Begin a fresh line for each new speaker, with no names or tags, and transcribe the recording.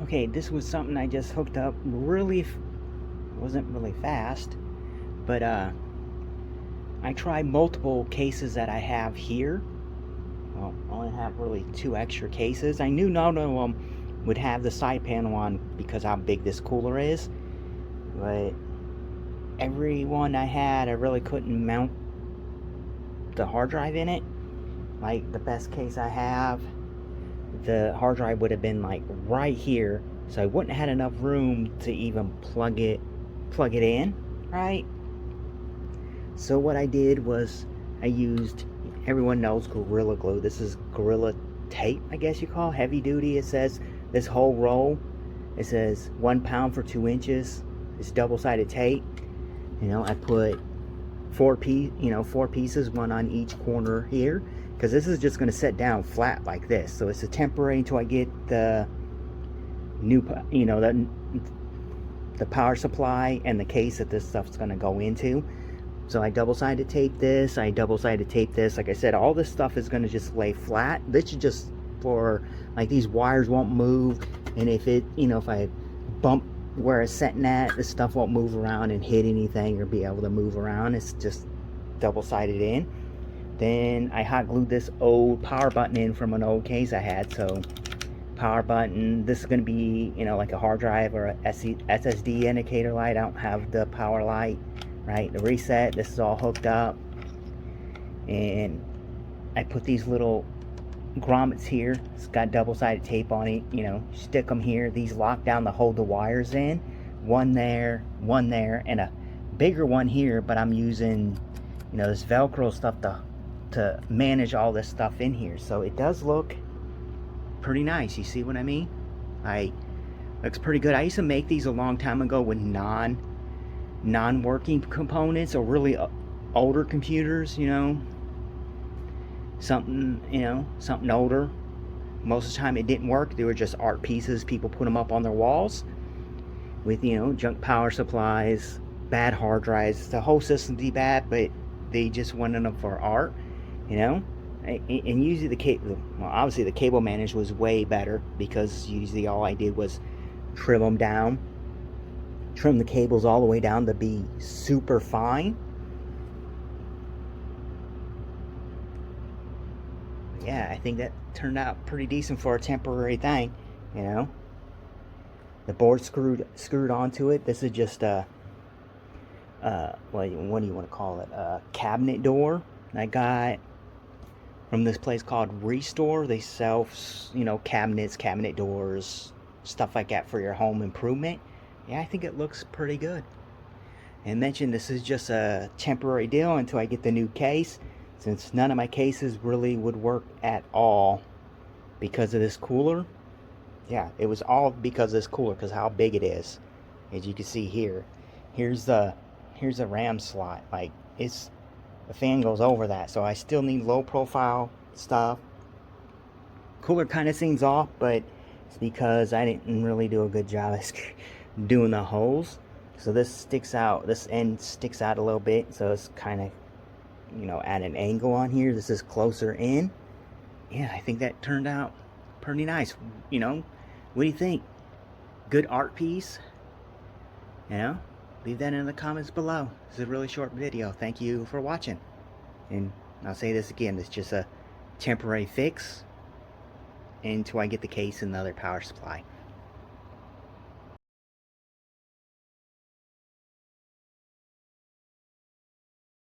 Okay, this was something I just hooked up really, wasn't really fast, but I tried multiple cases that I have here. Well, I only have really 2 extra cases. I knew none of them would have the side panel on because how big this cooler is, but every one I had, I really couldn't mount the hard drive in it. Like the best case I have, the hard drive would have been like right here, so I wouldn't have had enough room to even plug it in, right? So what I did was I used, everyone knows Gorilla Glue. This is Gorilla Tape, I guess you call it, heavy duty. It says this whole roll, it says 1 pound for 2 inches. It's double-sided tape. I put four pieces, one on each corner here, because this is just going to set down flat like this. So it's a temporary until I get the new, the power supply and the case that this stuff's going to go into. So I double-sided tape this, I double-sided tape this. Like I said, all this stuff is going to just lay flat. This is just for, like, these wires won't move, and if I bump where it's setting at, this stuff won't move around and hit anything or be able to move around. It's just double-sided in. Then I hot glued this old power button in from an old case I had. So power button, this is going to be, like a hard drive or a SSD indicator light. I don't have the power light, right? The reset, this is all hooked up. And I put these little grommets here. It's got double-sided tape on it. Stick them here. These lock down to hold the wires in. One there, and a bigger one here, but I'm using, this Velcro stuff to manage all this stuff in here. So it does look pretty nice. You see what I mean? Looks pretty good. I used to make these a long time ago with non-working components or really older computers, something older. Most of the time it didn't work. They were just art pieces. People put them up on their walls with, junk power supplies, bad hard drives. The whole system's bad, but they just wanted them for art, and usually obviously the cable management was way better, because usually all I did was trim the cables all the way down to be super fine. Yeah, I think that turned out pretty decent for a temporary thing. The board screwed onto it. This is just a what do you want to call it? A cabinet door I got from this place called Restore. They sell, cabinets, cabinet doors, stuff like that for your home improvement. Yeah, I think it looks pretty good. And mention this is just a temporary deal until I get the new case, since none of my cases really would work at all because of this cooler. Yeah, it was all because of this cooler, because how big it is. As you can see here, here's the RAM slot. Like, the fan goes over that, so I still need low profile stuff. Cooler kind of seems off, but it's because I didn't really do a good job doing the holes. So this end sticks out a little bit, so it's kind of, at an angle on here. This is closer in. Yeah, I think that turned out pretty nice. What do you think? Good art piece? Leave that in the comments below. This is a really short video. Thank you for watching. And I'll say this again, it's just a temporary fix until I get the case and the other power supply.